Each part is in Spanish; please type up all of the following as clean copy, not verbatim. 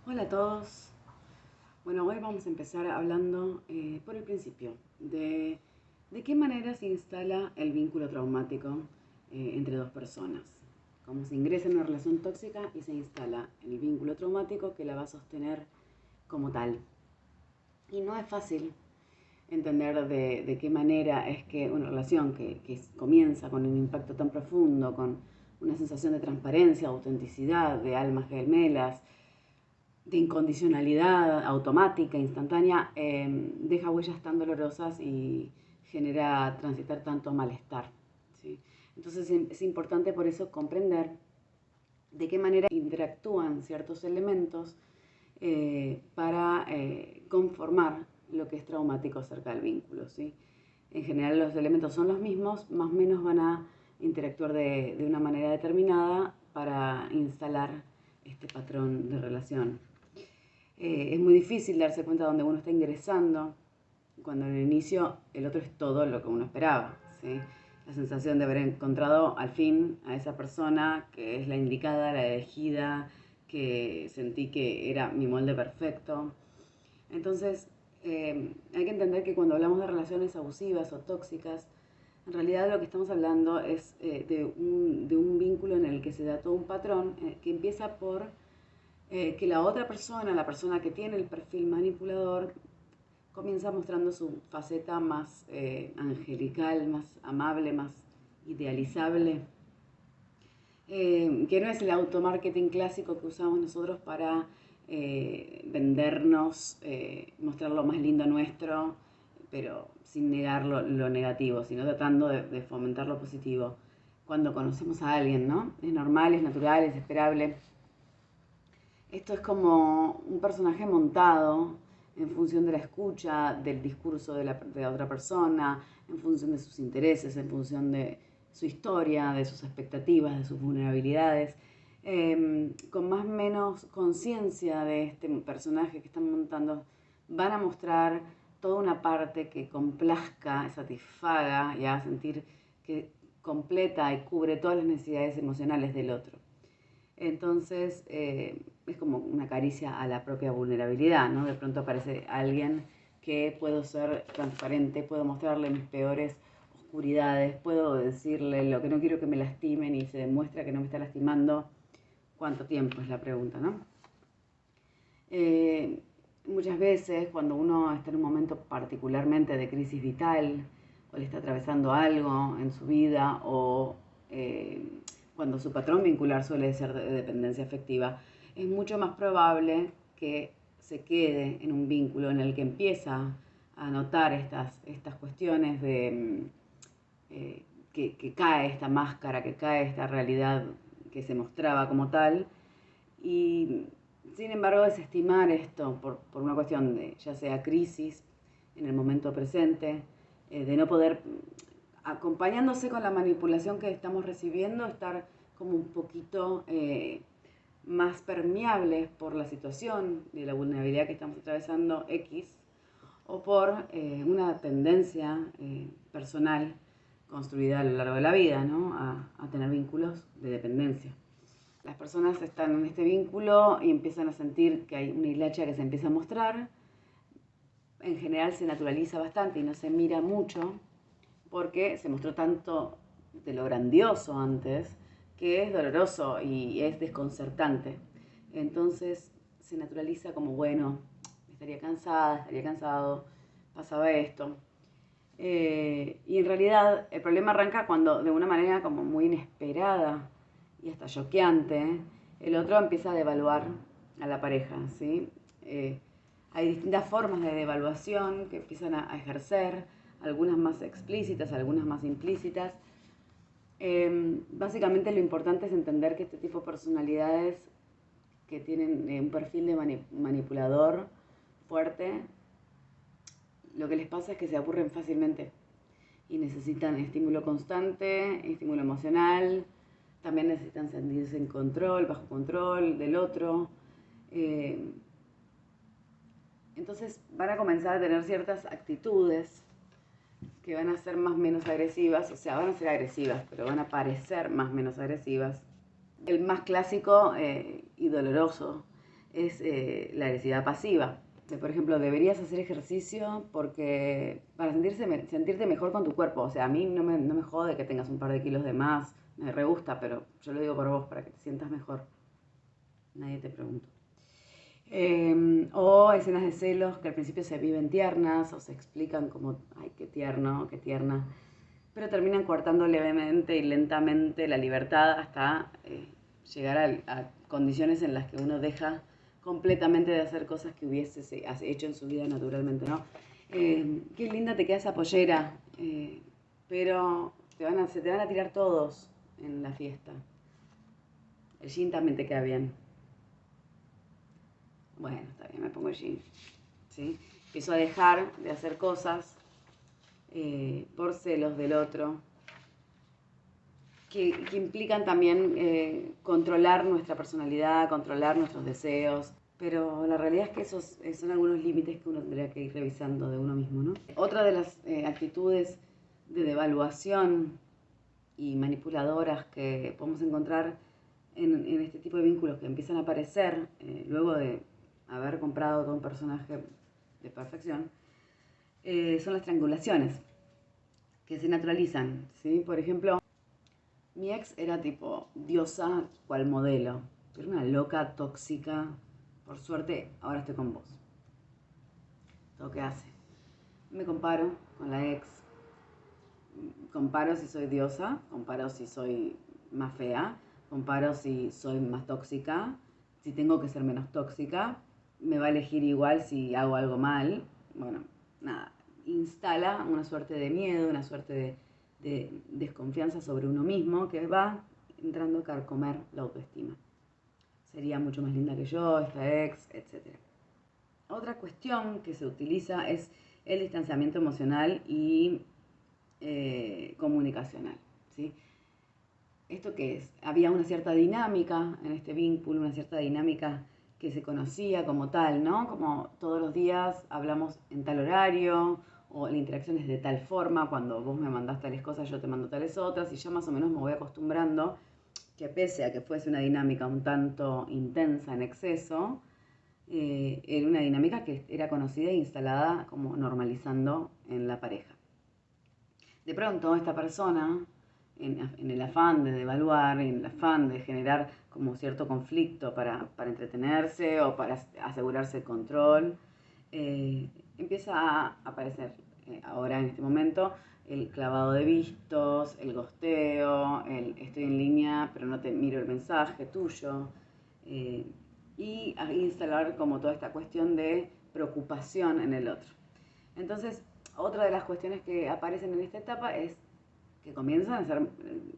Hola a todos. Bueno, hoy vamos a empezar hablando por el principio de qué manera se instala el vínculo traumático entre dos personas. Cómo se ingresa en una relación tóxica y se instala el vínculo traumático que la va a sostener como tal. Y no es fácil entender de qué manera es que una relación que comienza con un impacto tan profundo, con una sensación de transparencia, autenticidad, de almas gemelas, de incondicionalidad automática, instantánea, deja huellas tan dolorosas y genera transitar tanto malestar. ¿Sí? Entonces es importante por eso comprender de qué manera interactúan ciertos elementos para conformar lo que es traumático acerca del vínculo. ¿Sí? En general los elementos son los mismos, más o menos van a interactuar de una manera determinada para instalar este patrón de relación. Es muy difícil darse cuenta donde uno está ingresando cuando en el inicio el otro es todo lo que uno esperaba. ¿Sí? La sensación de haber encontrado al fin a esa persona que es la indicada, la elegida, que sentí que era mi molde perfecto. Entonces, hay que entender que cuando hablamos de relaciones abusivas o tóxicas, en realidad lo que estamos hablando es de un vínculo en el que se da todo un patrón que empieza por que la otra persona, la persona que tiene el perfil manipulador, comienza mostrando su faceta más angelical, más amable, más idealizable, que no es el automarketing clásico que usamos nosotros para vendernos, mostrar lo más lindo nuestro, pero sin negar lo negativo, sino tratando de fomentar lo positivo. Cuando conocemos a alguien, ¿no? Es normal, es natural, es esperable. Esto es como un personaje montado en función de la escucha, del discurso de la otra persona, en función de sus intereses, en función de su historia, de sus expectativas, de sus vulnerabilidades. Con más o menos conciencia de este personaje que están montando, van a mostrar toda una parte que complazca, satisfaga y haga sentir que completa y cubre todas las necesidades emocionales del otro. Entonces, es como una caricia a la propia vulnerabilidad, ¿no? De pronto aparece alguien que puedo ser transparente, puedo mostrarle mis peores oscuridades, puedo decirle lo que no quiero que me lastimen y se demuestra que no me está lastimando. ¿Cuánto tiempo es la pregunta, no? Eh, Muchas veces cuando uno está en un momento particularmente de crisis vital o le está atravesando algo en su vida o cuando su patrón vincular suele ser de dependencia afectiva, es mucho más probable que se quede en un vínculo en el que empieza a notar estas cuestiones de que cae esta máscara, que cae esta realidad que se mostraba como tal y sin embargo desestimar esto por una cuestión de ya sea crisis en el momento presente, de no poder, acompañándose con la manipulación que estamos recibiendo, estar como un poquito más permeables por la situación de la vulnerabilidad que estamos atravesando X o por una tendencia personal construida a lo largo de la vida, ¿no? A tener vínculos de dependencia. Las personas están en este vínculo y empiezan a sentir que hay una hilacha que se empieza a mostrar. En general se naturaliza bastante y no se mira mucho porque se mostró tanto de lo grandioso antes que es doloroso y es desconcertante. Entonces se naturaliza como, bueno, estaría cansada, estaría cansado, pasaba esto. Y en realidad el problema arranca cuando de una manera como muy inesperada y hasta choqueante, el otro empieza a devaluar a la pareja, ¿sí? Hay distintas formas de devaluación que empiezan a ejercer, algunas más explícitas, algunas más implícitas. Básicamente lo importante es entender que este tipo de personalidades que tienen un perfil de manipulador fuerte, lo que les pasa es que se aburren fácilmente y necesitan estímulo constante, estímulo emocional, también necesitan sentirse en control, bajo control del otro. Entonces van a comenzar a tener ciertas actitudes que van a ser más o menos agresivas, o sea, van a ser agresivas, pero van a parecer más o menos agresivas. El más clásico y doloroso es la agresividad pasiva. Por ejemplo, deberías hacer ejercicio porque para sentirte mejor con tu cuerpo. O sea, a mí no me jode que tengas un par de kilos de más, me re gusta, pero yo lo digo por vos, para que te sientas mejor. Nadie te preguntó. O escenas de celos que al principio se viven tiernas o se explican como, ay, qué tierno, qué tierna, pero terminan cortando levemente y lentamente la libertad hasta llegar a condiciones en las que uno deja completamente de hacer cosas que hubiese hecho en su vida naturalmente, ¿no? Qué linda te queda esa pollera, pero se te van a tirar todos en la fiesta. El jean también te queda bien. Bueno, está bien, me pongo el jean. ¿Sí? Empiezo a dejar de hacer cosas por celos del otro, que implican también controlar nuestra personalidad, controlar nuestros deseos. Pero la realidad es que esos son algunos límites que uno tendría que ir revisando de uno mismo, ¿no? Otra de las actitudes de devaluación y manipuladoras que podemos encontrar en este tipo de vínculos que empiezan a aparecer luego de haber comprado todo un personaje de perfección, son las triangulaciones, que se naturalizan, ¿sí? Por ejemplo, mi ex era tipo diosa cual modelo, era una loca tóxica. Por suerte, ahora estoy con vos. Todo que hace. Me comparo con la ex, comparo si soy diosa, comparo si soy más fea, comparo si soy más tóxica, si tengo que ser menos tóxica, me va a elegir igual si hago algo mal. Bueno, nada, instala una suerte de miedo, una suerte de desconfianza sobre uno mismo que va entrando a carcomer la autoestima. Sería mucho más linda que yo, esta ex, etc. Otra cuestión que se utiliza es el distanciamiento emocional y comunicacional, ¿sí? ¿Esto qué es? Había una cierta dinámica en este vínculo, una cierta dinámica que se conocía como tal, ¿no? Como todos los días hablamos en tal horario, o la interacción es de tal forma, cuando vos me mandás tales cosas, yo te mando tales otras, y ya más o menos me voy acostumbrando que pese a que fuese una dinámica un tanto intensa en exceso, era una dinámica que era conocida e instalada como normalizando en la pareja. De pronto, esta persona, en el afán de devaluar, en el afán de generar como cierto conflicto para entretenerse o para asegurarse el control, empieza a aparecer ahora en este momento el clavado de vistos, el gosteo, el estoy en línea pero no te miro el mensaje tuyo, y a instalar como toda esta cuestión de preocupación en el otro. Entonces, otra de las cuestiones que aparecen en esta etapa es que comienzan a ser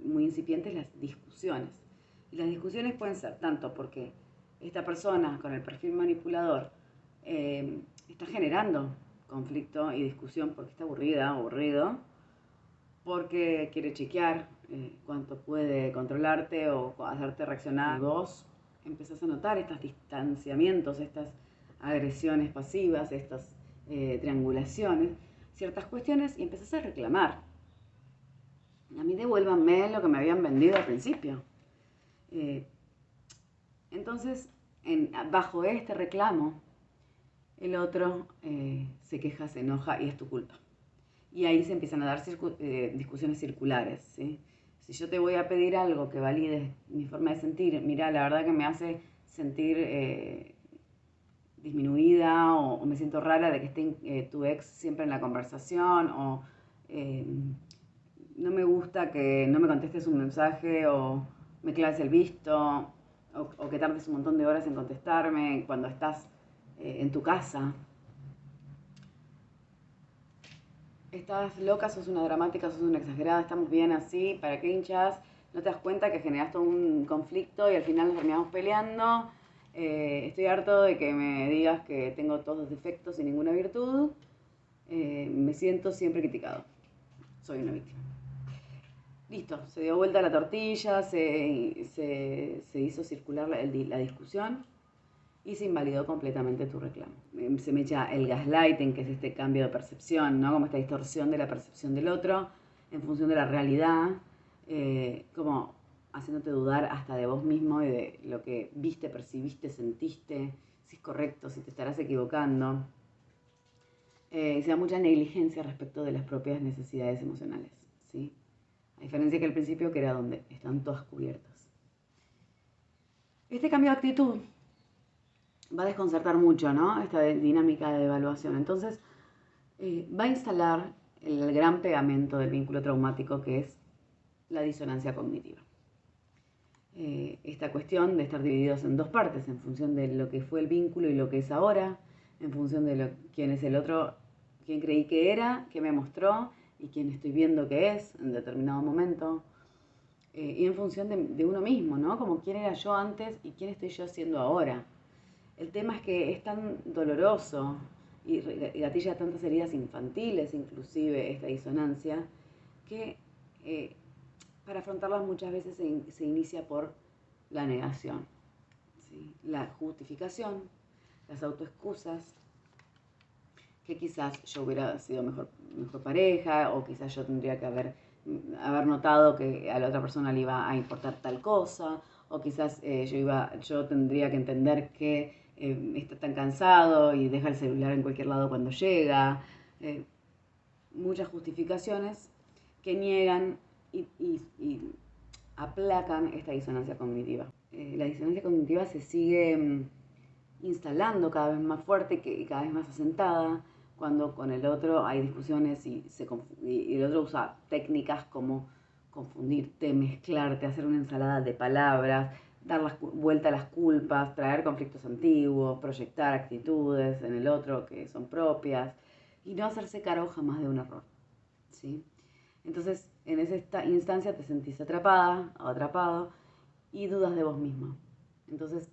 muy incipientes las discusiones. Y las discusiones pueden ser tanto porque esta persona con el perfil manipulador está generando conflicto y discusión porque está aburrida, aburrido, porque quiere chequear cuánto puede controlarte o hacerte reaccionar. Vos empezás a notar estos distanciamientos, estas agresiones pasivas, estas triangulaciones, ciertas cuestiones y empezás a reclamar. A mí devuélvanme lo que me habían vendido al principio. Entonces, bajo este reclamo, el otro se queja, se enoja y es tu culpa. Y ahí se empiezan a dar discusiones circulares, ¿sí? Si yo te voy a pedir algo que valide mi forma de sentir, mira, la verdad que me hace sentir disminuida o me siento rara de que esté tu ex siempre en la conversación, o no me gusta que no me contestes un mensaje o me claves el visto o que tardes un montón de horas en contestarme cuando estás en tu casa. Estás loca, sos una dramática, sos una exagerada, estamos bien así, ¿para qué hinchas? No te das cuenta que generaste un conflicto y al final nos terminamos peleando. Estoy harto de que me digas que tengo todos los defectos y ninguna virtud. Me siento siempre criticado. Soy una víctima. Listo, se dio vuelta la tortilla, se hizo circular la discusión y se invalidó completamente tu reclamo. Se me echa el gaslighting, que es este cambio de percepción, ¿no? Como esta distorsión de la percepción del otro en función de la realidad. Como haciéndote dudar hasta de vos mismo y de lo que viste, percibiste, sentiste, si es correcto, si te estarás equivocando. Se da mucha negligencia respecto de las propias necesidades emocionales, ¿sí? A diferencia que al principio, que era donde están todas cubiertas. Este cambio de actitud va a desconcertar mucho, ¿no? Esta dinámica de evaluación. Entonces, va a instalar el gran pegamento del vínculo traumático, que es la disonancia cognitiva. Esta cuestión de estar divididos en dos partes, en función de lo que fue el vínculo y lo que es ahora, en función de quién es el otro, quién creí que era, qué me mostró y quién estoy viendo que es en determinado momento. Y en función de uno mismo, ¿no? Como quién era yo antes y quién estoy yo siendo ahora. El tema es que es tan doloroso y gatilla tantas heridas infantiles, inclusive esta disonancia, que para afrontarlas muchas veces se inicia por la negación, ¿sí? La justificación, las autoexcusas, que quizás yo hubiera sido mejor pareja, o quizás yo tendría que haber notado que a la otra persona le iba a importar tal cosa, o quizás yo tendría que entender que está tan cansado y deja el celular en cualquier lado cuando llega. Muchas justificaciones que niegan y aplacan esta disonancia cognitiva. La disonancia cognitiva se sigue instalando cada vez más fuerte y cada vez más asentada cuando con el otro hay discusiones y el otro usa técnicas como confundirte, mezclarte, hacer una ensalada de palabras, dar vuelta a las culpas, traer conflictos antiguos, proyectar actitudes en el otro que son propias y no hacerse cargo jamás de un error, ¿sí? Entonces, en esa instancia te sentís atrapada o atrapado y dudas de vos misma. Entonces,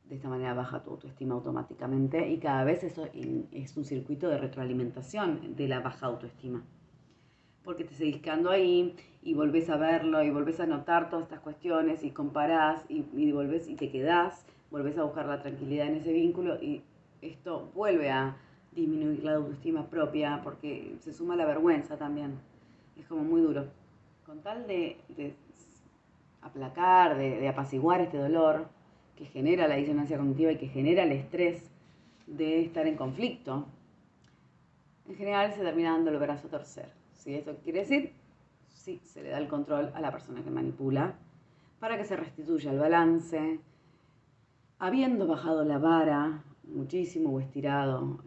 de esta manera baja tu autoestima automáticamente y cada vez eso es un circuito de retroalimentación de la baja autoestima. Porque te seguís quedando ahí y volvés a verlo y volvés a notar todas estas cuestiones y comparás y volvés y te quedás, volvés a buscar la tranquilidad en ese vínculo y esto vuelve a disminuir la autoestima propia porque se suma la vergüenza también. Es como muy duro. Con tal de aplacar, de apaciguar este dolor que genera la disonancia cognitiva y que genera el estrés de estar en conflicto, en general se termina dando el brazo a torcer. ¿Sí? Esto quiere decir, sí, se le da el control a la persona que manipula para que se restituya el balance, habiendo bajado la vara muchísimo o estirado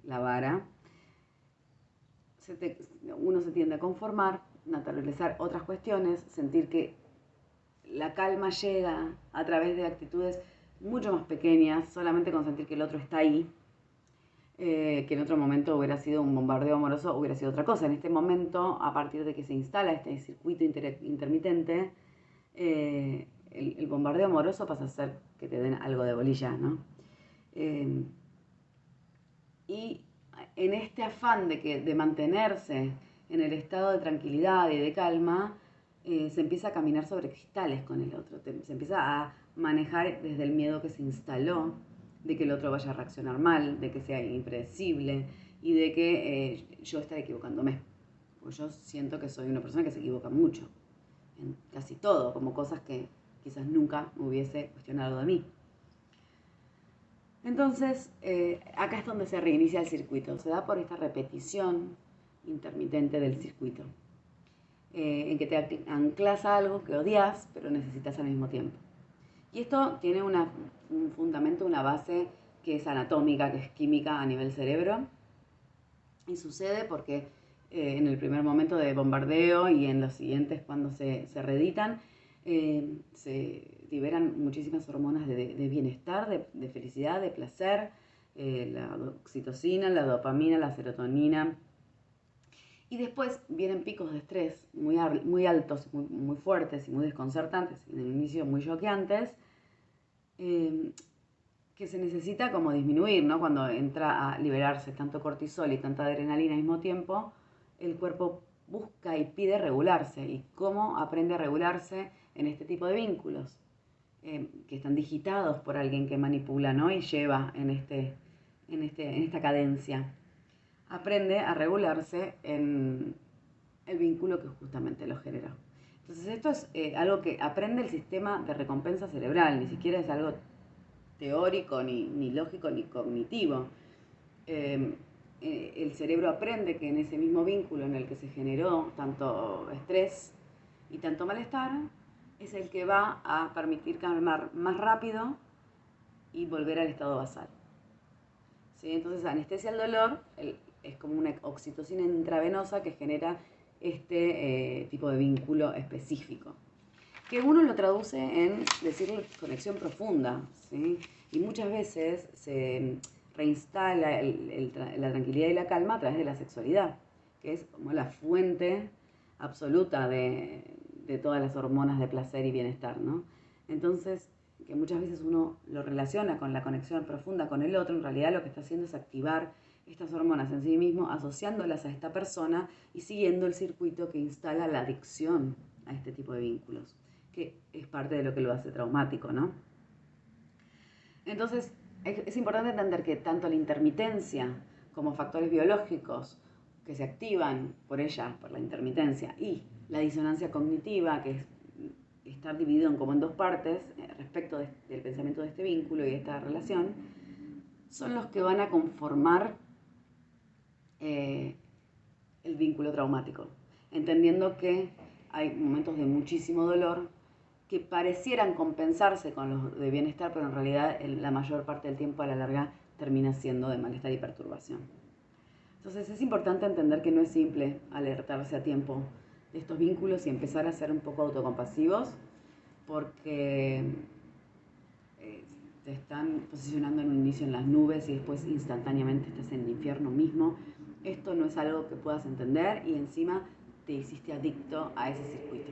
la vara, uno se tiende a conformar, naturalizar otras cuestiones, sentir que la calma llega a través de actitudes mucho más pequeñas, solamente con sentir que el otro está ahí, que en otro momento hubiera sido un bombardeo amoroso, hubiera sido otra cosa. En este momento, a partir de que se instala este circuito intermitente, el bombardeo amoroso pasa a ser que te den algo de bolilla, ¿no? Y en este afán de mantenerse en el estado de tranquilidad y de calma, se empieza a caminar sobre cristales con el otro, se empieza a manejar desde el miedo que se instaló, de que el otro vaya a reaccionar mal, de que sea impredecible y de que yo estaré equivocándome. Porque yo siento que soy una persona que se equivoca mucho, en casi todo, como cosas que quizás nunca me hubiese cuestionado de mí. Entonces, acá es donde se reinicia el circuito. Se da por esta repetición intermitente del circuito, en que te anclas a algo que odias, pero necesitas al mismo tiempo. Y esto tiene un fundamento, una base que es anatómica, que es química a nivel cerebro. Y sucede porque en el primer momento de bombardeo y en los siguientes cuando se reeditan, se liberan muchísimas hormonas de bienestar, de felicidad, de placer, la oxitocina, la dopamina, la serotonina. Y después vienen picos de estrés muy altos, muy fuertes y muy desconcertantes, en el inicio muy choqueantes, que se necesita como disminuir, ¿no? Cuando entra a liberarse tanto cortisol y tanta adrenalina al mismo tiempo, el cuerpo busca y pide regularse. ¿Y cómo aprende a regularse en este tipo de vínculos? Que están digitados por alguien que manipula, ¿no? Y lleva en esta cadencia. Aprende a regularse en el vínculo que justamente lo generó. Entonces esto es algo que aprende el sistema de recompensa cerebral, ni siquiera es algo teórico, ni lógico, ni cognitivo. El cerebro aprende que en ese mismo vínculo en el que se generó tanto estrés y tanto malestar, es el que va a permitir calmar más rápido y volver al estado basal. ¿Sí? Entonces anestesia el dolor, es como una oxitocina intravenosa que genera este tipo de vínculo específico, que uno lo traduce en decirle conexión profunda, ¿sí? Y muchas veces se reinstala la tranquilidad y la calma a través de la sexualidad, que es como la fuente absoluta de todas las hormonas de placer y bienestar, ¿no? Entonces, que muchas veces uno lo relaciona con la conexión profunda con el otro, en realidad lo que está haciendo es activar estas hormonas en sí mismo, asociándolas a esta persona y siguiendo el circuito que instala la adicción a este tipo de vínculos, que es parte de lo que lo hace traumático, ¿no? Entonces, es importante entender que tanto la intermitencia como factores biológicos que se activan por ella, por la intermitencia, y la disonancia cognitiva, que es estar dividido como en dos partes respecto del pensamiento de este vínculo y de esta relación, son los que van a conformar el vínculo traumático, entendiendo que hay momentos de muchísimo dolor que parecieran compensarse con los de bienestar, pero en realidad la mayor parte del tiempo a la larga termina siendo de malestar y perturbación. Entonces es importante entender que no es simple alertarse a tiempo de estos vínculos y empezar a ser un poco autocompasivos, porque te están posicionando en un inicio en las nubes y después instantáneamente estás en el infierno mismo. Esto no es algo que puedas entender y encima te hiciste adicto a ese circuito.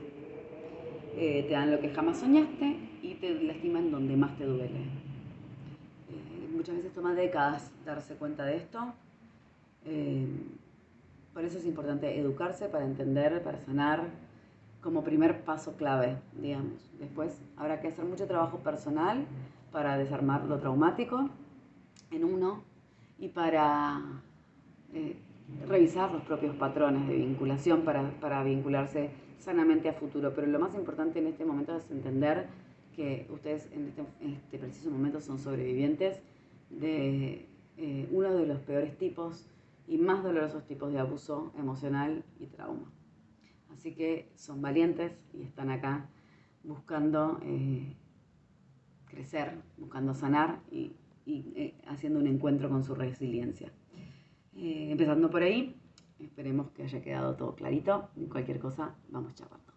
Te dan lo que jamás soñaste y te lastiman donde más te duele. Muchas veces toma décadas darse cuenta de esto. Por eso es importante educarse para entender, para sanar, como primer paso clave, digamos. Después habrá que hacer mucho trabajo personal para desarmar lo traumático en uno y para revisar los propios patrones de vinculación para vincularse sanamente a futuro. Pero lo más importante en este momento es entender que ustedes en este preciso momento son sobrevivientes de uno de los peores tipos y más dolorosos tipos de abuso emocional y trauma. Así que son valientes y están acá buscando crecer, buscando sanar y haciendo un encuentro con su resiliencia. Empezando por ahí, esperemos que haya quedado todo clarito. Cualquier cosa, vamos charlando.